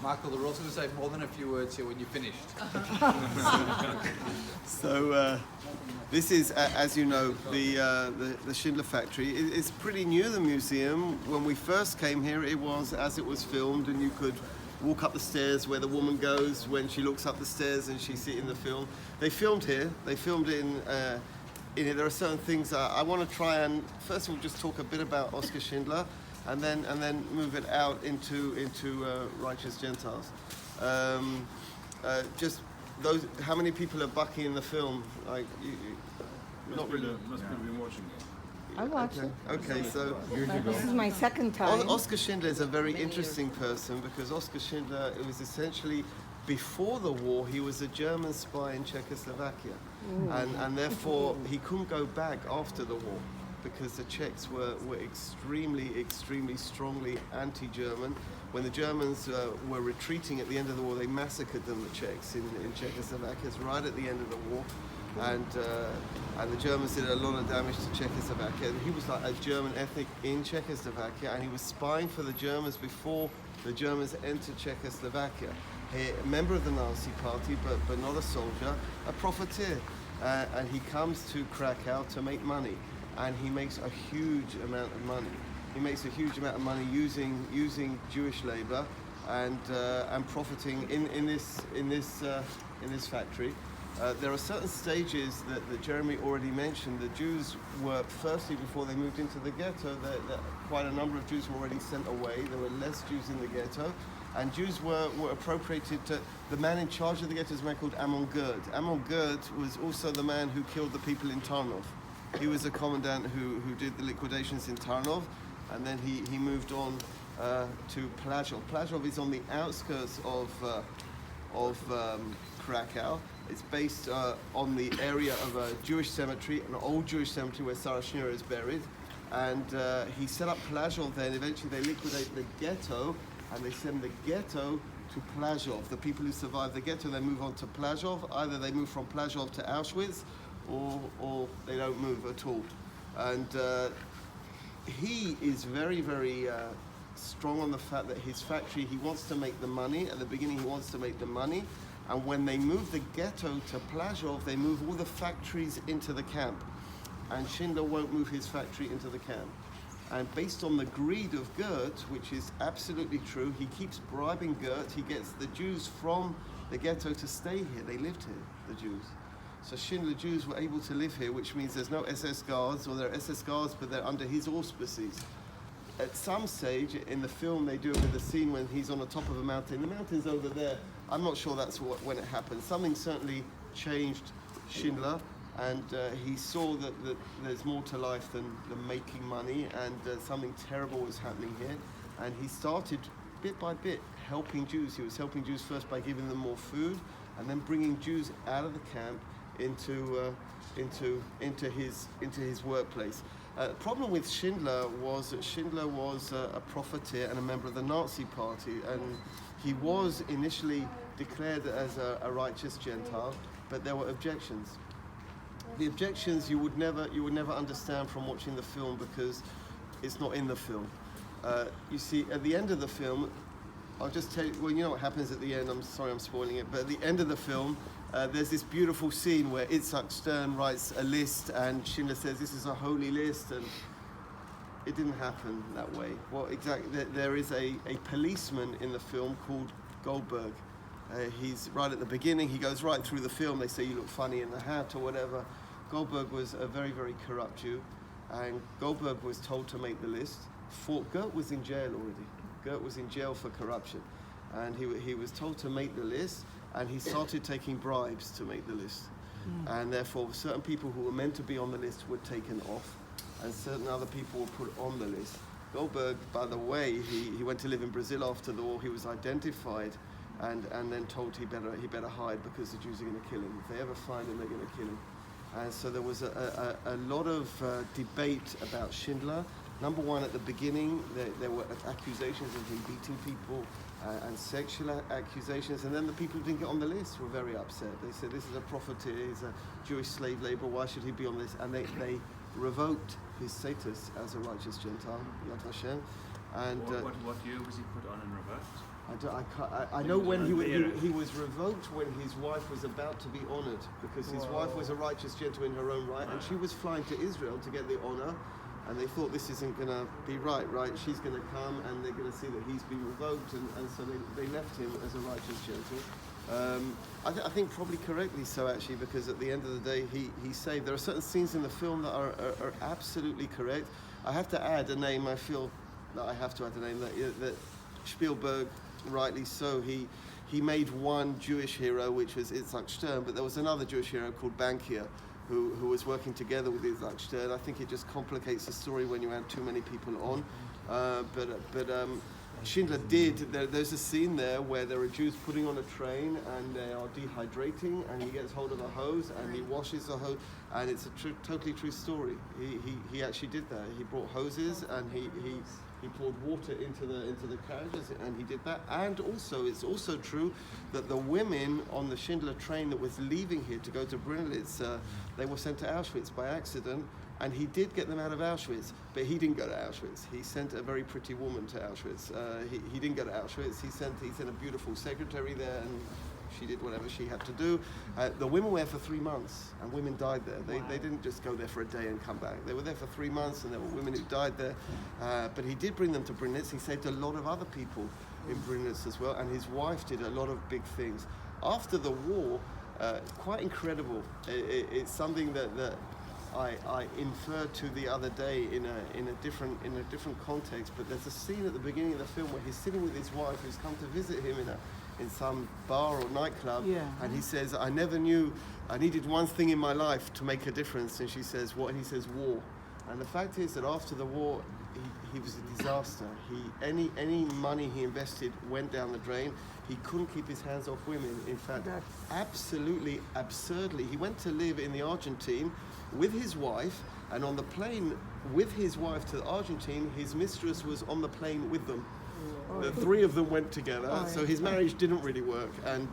Michael, they're also going to say more than a few words here when you're finished. So this is, as you know, the Schindler factory. It's pretty new, the museum. When we first came here, it was as it was filmed, and you could walk up the stairs where the woman goes when she looks up the stairs and she sees it in the film. They filmed here. They filmed in it. There are certain things I want to try and first of all just talk a bit about Oskar Schindler, and then move it out into Righteous Gentiles. Just those. How many people are Bucky in the film? Like, not really. Most people be watching it. I watched it. Okay, so This is my second time. Oskar Schindler is a very interesting person because Oskar Schindler, it was essentially before the war, he was a German spy in Czechoslovakia, and therefore he couldn't go back after the war because the Czechs were extremely strongly anti-German. When the Germans were retreating at the end of the war, they massacred them, the Czechs, in Czechoslovakia, right at the end of the war. And the Germans did a lot of damage to Czechoslovakia. And he was like a German ethnic in Czechoslovakia, and he was spying for the Germans before the Germans entered Czechoslovakia. A member of the Nazi party, but not a soldier, a profiteer. And he comes to Krakow to make money, and he makes a huge amount of money. He makes a huge amount of money using Jewish labor and profiting in this factory. There are certain stages that Jeremy already mentioned. The Jews were, firstly, before they moved into the ghetto, quite a number of Jews were already sent away. There were less Jews in the ghetto, and Jews were appropriated to. The man in charge of the ghetto is a man called Amon Gerd. Amon Gerd was also the man who killed the people in Tarnov. He was a commandant who did the liquidations in Tarnov, and then he moved on to Plazov. Plazov is on the outskirts of Krakow. It's based on the area of a Jewish cemetery, an old Jewish cemetery where Sarah Schindler is buried. And he set up Plazov there, and eventually they liquidate the ghetto, and they send the ghetto to Plazov. The people who survive the ghetto, they move on to Plazov. Either they move from Plazov to Auschwitz, or they don't move at all. And he is very strong on the fact that his factory, he wants to make the money. At the beginning, he wants to make the money. And when they move the ghetto to Plazov, they move all the factories into the camp. And Schindler won't move his factory into the camp. And based on the greed of Goethe, which is absolutely true, he keeps bribing Goethe. He gets the Jews from the ghetto to stay here. They lived here, the Jews. So Schindler Jews were able to live here, which means there's no SS guards, or there are SS guards, but they're under his auspices. At some stage in the film, they do it with a scene when he's on the top of a mountain. The mountain's over there. I'm not sure that's when it happened. Something certainly changed Schindler, and he saw that there's more to life than making money, and something terrible was happening here. And he started, bit by bit, helping Jews. He was helping Jews first by giving them more food, and then bringing Jews out of the camp into his workplace. The problem with Schindler was that Schindler was a profiteer and a member of the Nazi party, and he was initially declared as a righteous Gentile, but there were objections. The objections you would never understand from watching the film because it's not in the film. You see, at the end of the film, I'll just tell you, well, you know what happens at the end, I'm sorry I'm spoiling it, but at the end of the film, there's this beautiful scene where Itzhak Stern writes a list and Schindler says this is a holy list, and it didn't happen that way. Well, exactly, there is a policeman in the film called Goldberg. He's right at the beginning, he goes right through the film, they say you look funny in the hat or whatever. Goldberg was a very corrupt Jew, and Goldberg was told to make the list. Goethe was in jail already. Goethe was in jail for corruption, and he was told to make the list, and he started taking bribes to make the list. And therefore certain people who were meant to be on the list were taken off, and certain other people were put on the list. Goldberg, by the way, he went to live in Brazil after the war. He was identified and then told he better hide because the Jews are going to kill him. If they ever find him, they're going to kill him. And so there was a lot of debate about Schindler. Number one, at the beginning, there were accusations of him beating people and sexual accusations. And then the people who didn't get on the list were very upset. They said, this is a profiteer, he's a Jewish slave labor, why should he be on this? And they revoked his status as a righteous Gentile, Yad Vashem. And what year was he put on and revoked? I I know when he was revoked when his wife was about to be honored, because his wife was a righteous gentle in her own right, and she was flying to Israel to get the honor, and they thought this isn't going to be right? She's going to come and they're going to see that he's been revoked, and so they left him as a righteous gentle. I think probably correctly so, actually, because at the end of the day he saved. There are certain scenes in the film that are absolutely correct. I have to add a name. I feel that I have to add a name that Spielberg, rightly so, he made one Jewish hero, which was Itzhak Stern, but there was another Jewish hero called Bankier, who was working together with Itzhak Stern. I think it just complicates the story when you add too many people on. But Schindler did. There's a scene there where there are Jews putting on a train and they are dehydrating, and he gets hold of a hose and he washes the hose, and it's a totally true story. He actually did that. He brought hoses and he poured water into the carriages, and he did that. And also, it's also true that the women on the Schindler train that was leaving here to go to Brunelitz, they were sent to Auschwitz by accident, and he did get them out of Auschwitz, but he didn't go to Auschwitz. He sent a very pretty woman to Auschwitz. He didn't go to Auschwitz. He sent a beautiful secretary there, and she did whatever she had to do. The women were there for 3 months, and women died there. They didn't just go there for a day and come back. They were there for 3 months, and there were women who died there. But he did bring them to Brunitz. He saved a lot of other people in Brunitz as well, and his wife did a lot of big things. After the war, quite incredible. It's something that I inferred to the other day in a different context. But there's a scene at the beginning of the film where he's sitting with his wife, who's come to visit him in some bar or nightclub, and he says, I never knew I needed one thing in my life to make a difference, and she says, what? And he says, war. And the fact is that after the war, he was a disaster. Any money he invested went down the drain. He couldn't keep his hands off women. In fact, absolutely absurdly, he went to live in the Argentine with his wife, and on the plane with his wife to the Argentine, his mistress was on the plane with them. The three of them went together, so his marriage didn't really work. And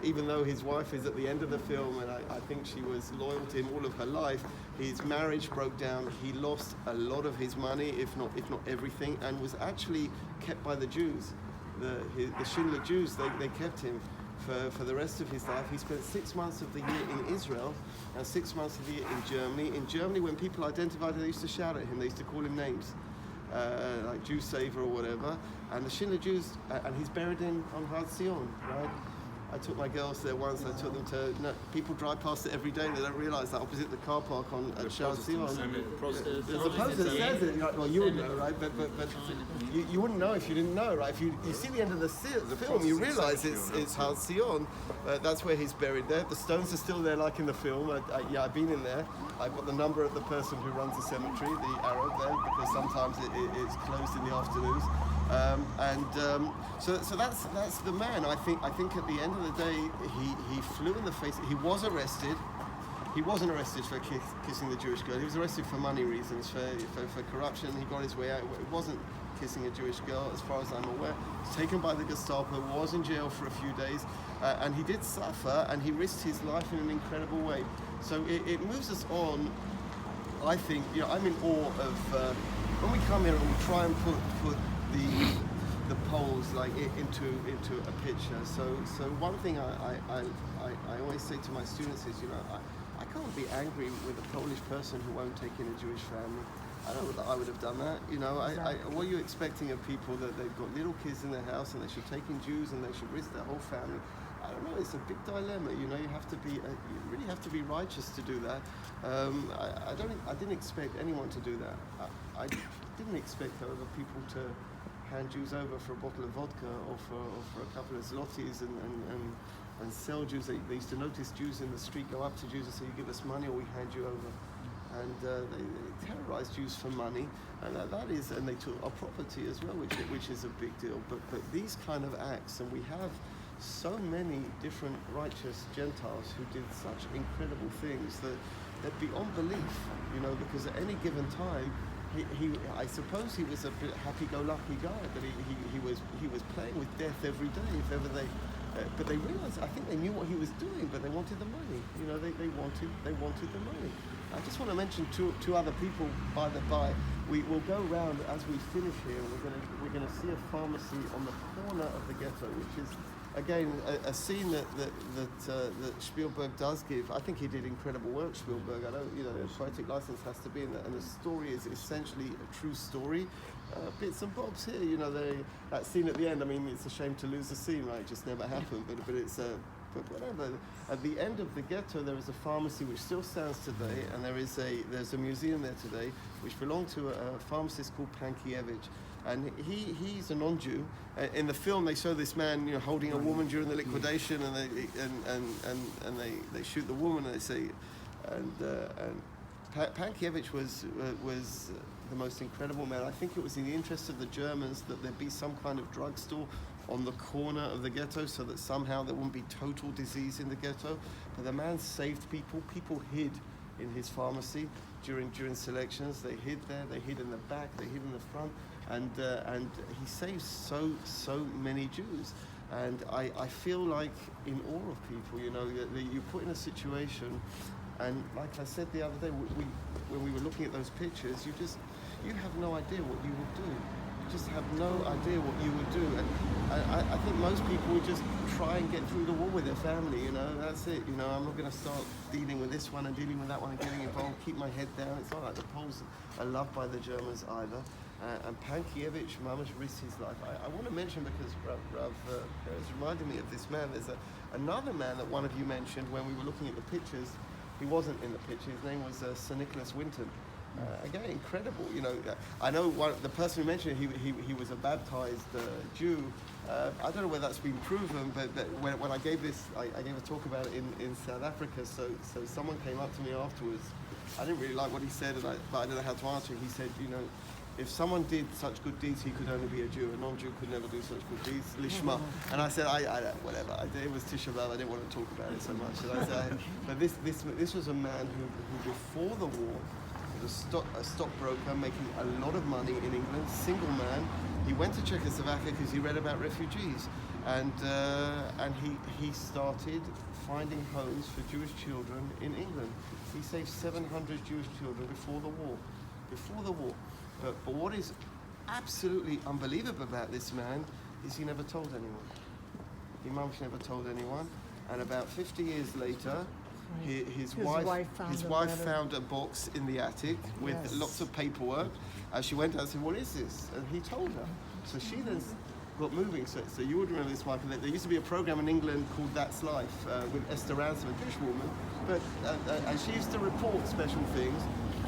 even though his wife is at the end of the film, and I think she was loyal to him all of her life, his marriage broke down. He lost a lot of his money, if not everything, and was actually kept by the Jews. The Schindler Jews, they kept him for the rest of his life. He spent 6 months of the year in Israel and 6 months of the year in Germany. In Germany, when people identified him, they used to shout at him. They used to call him names. Like Jew Saver or whatever, and the Schindler Jews, and he's buried on Har Zion, right? I took my girls there once. I took them to. People drive past it every day. They don't realise that opposite the car park at Har Zion. There's a poster that says it. Well, you would know, right? But you wouldn't know if you didn't know, right? If you see the end of the film, you realise it's Har Zion. That's where he's buried there. The stones are still there, like in the film. I've been in there. I've got the number of the person who runs the cemetery, the Arab there, because sometimes it's closed in the afternoons. So that's the man. I think at the end of the day, he flew in the face. He was arrested. He wasn't arrested for kissing the Jewish girl. He was arrested for money reasons, for corruption. He got his way out. It wasn't kissing a Jewish girl, as far as I'm aware. He was taken by the Gestapo, was in jail for a few days, and he did suffer, and he risked his life in an incredible way. So it moves us on. I think, I'm in awe of when we come here and we try and put the Poles like into a picture. So one thing I always say to my students is, I can't be angry with a Polish person who won't take in a Jewish family. I don't know that I would have done that. What are you expecting of people, that they've got little kids in their house and they should take in Jews and they should risk their whole family? I don't know. It's a big dilemma. You have to be. You really have to be righteous to do that. I didn't expect anyone to do that. I didn't expect, however, people to hand Jews over for a bottle of vodka or for a couple of zlotys and sell Jews. They used to notice Jews in the street, go up to Jews and say, "You give us money or we hand you over." And they terrorized Jews for money, and and they took our property as well, which is a big deal. But these kind of acts, and we have so many different righteous Gentiles who did such incredible things that they're beyond belief, because at any given time, I suppose he was a bit happy-go-lucky guy, but he was playing with death every day, if ever they. But they realized, I think they knew what he was doing, but they wanted the money. They wanted the money. I just want to mention two other people, by the by. we will go round as we finish here. We're gonna see a pharmacy on the corner of the ghetto, which is again a scene that Spielberg does give. I think he did incredible work, Spielberg. I know, you know, the poetic license has to be in that, and the story is essentially a true story. Bits and bobs here, you know, that scene at the end. I mean, it's a shame to lose the scene, right? It just never happened. But it's but whatever. At the end of the ghetto, there is a pharmacy which still stands today, and there's a museum there today, which belonged to a pharmacist called Pankiewicz, and he's a non-Jew. In the film, they show this man, you know, holding a woman during the liquidation, and they shoot the woman, and they say, and Pankiewicz was the most incredible man. I think it was in the interest of the Germans that there be some kind of drugstore on the corner of the ghetto, so that somehow there wouldn't be total disease in the ghetto. But the man saved people. People hid in his pharmacy during selections. They hid there. They hid in the back. They hid in the front. And he saved so many Jews. And I feel like in awe of people. You know, that you put in a situation, and like I said the other day, when we were looking at those pictures, you have no idea what you would do. Just have no idea what you would do, and I think most people would just try and get through the war with their family, you know, that's it, you know. I'm not going to start dealing with this one and dealing with that one and getting involved, keep my head down. It's not like the Poles are loved by the Germans either, and Pankiewicz mamash risked his life. I want to mention, because Rav Perez reminded me of this man. There's another man that one of you mentioned when we were looking at the pictures. He wasn't in the picture. His name was Sir Nicholas Winton. Again, incredible. You know, I know the person who mentioned it, he was a baptized Jew. I don't know whether that's been proven, but when I gave I gave a talk about it in South Africa. So someone came up to me afterwards. I didn't really like what he said, but I don't know how to answer it. He said, you know, if someone did such good deeds, he could only be a Jew. A non-Jew could never do such good deeds. Lishma. And I said, I whatever. It was Tisha B'Av. I didn't want to talk about it so much. And I said, but this was a man who before the war, a stockbroker making a lot of money in England, single man. He went to Czechoslovakia because he read about refugees, and he started finding homes for Jewish children in England. He saved 700 Jewish children before the war. But what is absolutely unbelievable about this man is he never told anyone. Imam never told anyone, and about 50 years later, his wife found a box in the attic with lots of paperwork. As she went out and said, "What is this?" And he told her. So she then got moving. So you would remember this, Michael. There used to be a program in England called That's Life with Esther Ransom, a Jewish woman, but and she used to report special things.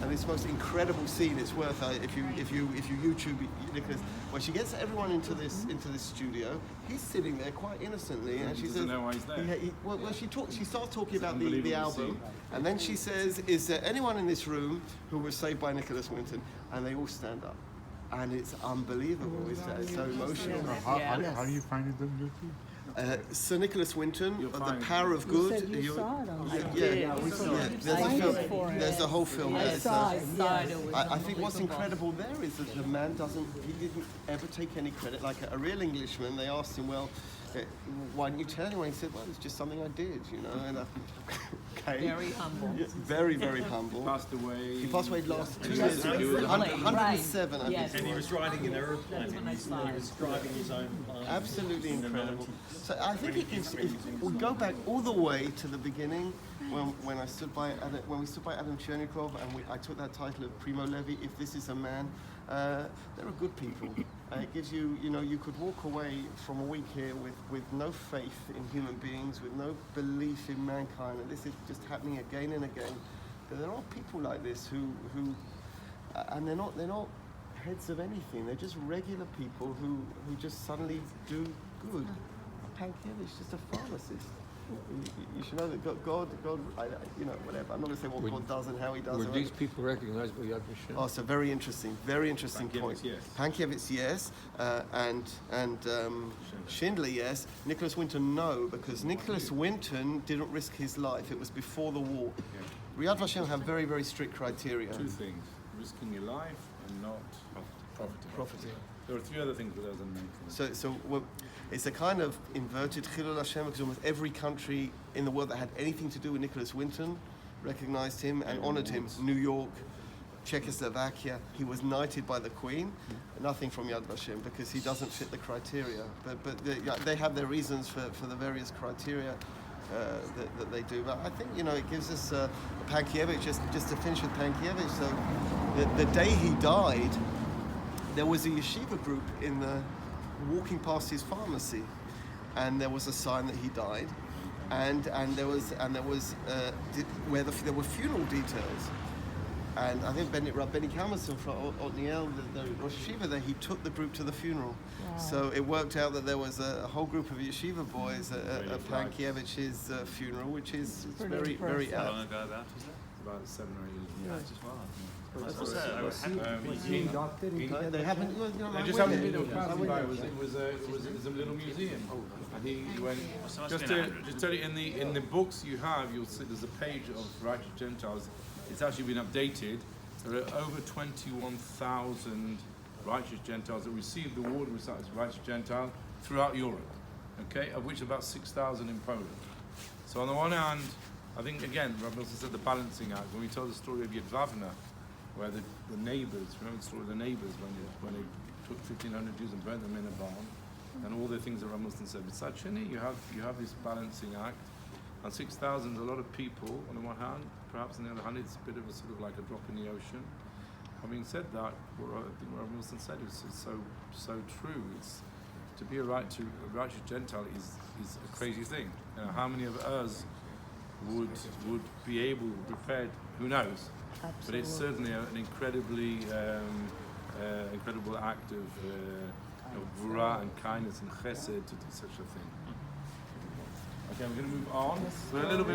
And this most incredible scene, it's worth if you YouTube Nicholas, where she gets everyone into this studio. He's sitting there quite innocently, and she says, know why he's there. She starts talking about the album, and then she says, "Is there anyone in this room who was saved by Nicholas Winton?" And they all stand up, and it's unbelievable. It's so emotional. How do you find it on YouTube? Sir Nicholas Winton, The Power of You Good. said you saw it on There's a whole film. I saw it. I think what's incredible there is that the man he didn't ever take any credit. Like a real Englishman, they asked him, well, why didn't you tell anyone? He said, well, it's just something I did, you know. And okay. Very humble. Yeah, very, very humble. He passed away last 2 years ago. 107, I think. And he was riding an aeroplane. He was driving his own plane. Absolutely incredible. So I think it gives. If we go back all the way to the beginning, when we stood by Adam Chernikov, and I took that title of Primo Levi. If this is a man, there are good people. It gives you, you know, you could walk away from a week here with no faith in human beings, with no belief in mankind, and this is just happening again and again. But there are people like this who and they're not heads of anything. They're just regular people who just suddenly do good. Pankiewicz is just a pharmacist. You should know that God, you know, whatever. I'm not going to say what God does and how He does it. Were these people recognized by Yad Vashem? Oh, so very interesting point. Yes. Pankiewicz, yes, and Schindler, yes. Nicholas Winton, no, because Nicholas Winton didn't risk his life. It was before the war. Yad Vashem have very, very strict criteria. Two things: risking your life and not profiting. There are three other things that doesn't make. So it's a kind of inverted Chilul Hashem, because almost every country in the world that had anything to do with Nicholas Winton recognized him and honored him. New York, Czechoslovakia. He was knighted by the Queen. Nothing from Yad Vashem because he doesn't fit the criteria. But they have their reasons for the various criteria that they do. But I think it gives us Pankiewicz, just to finish with Pankiewicz. So the day he died, there was a yeshiva group walking past his pharmacy, and there was a sign that he died, and there was where there were funeral details. And I think Rav Benny Kalmerson from Otniel, the Rosh Yeshiva there, he took the group to the funeral. Wow. So it worked out that there was a whole group of yeshiva boys at Plankiewicz's funeral, which is very, very How long apt. ago that was it? About 7 or 8 years ago. They haven't. They just haven't been passing by. It was a little museum. And he went. Just tell you, in the books you have, you'll see there's a page of righteous Gentiles. It's actually been updated. There are over 21,000 righteous Gentiles that received the award as righteous Gentile throughout Europe. Okay, of which about 6,000 in Poland. So on the one hand, I think again, Rav Milston said the balancing act. When we tell the story of Yadvavna, where the neighbours, remember the story of the neighbours when they took 1,500 Jews and burnt them in a barn, and all the things that Rav Milston said. But Sachini, you have this balancing act, and 6,000 is a lot of people on the one hand. Perhaps on the other hand, it's a bit of a sort of like a drop in the ocean. Having said that, what I think Rav Milston said is so true. It's to be a righteous Gentile is a crazy thing. How many of us would be able, prepared? Who knows? Absolutely. But it's certainly an incredibly incredible act of gvura and kindness and chesed to do such a thing. Okay, we're going to move on. We're a little bit.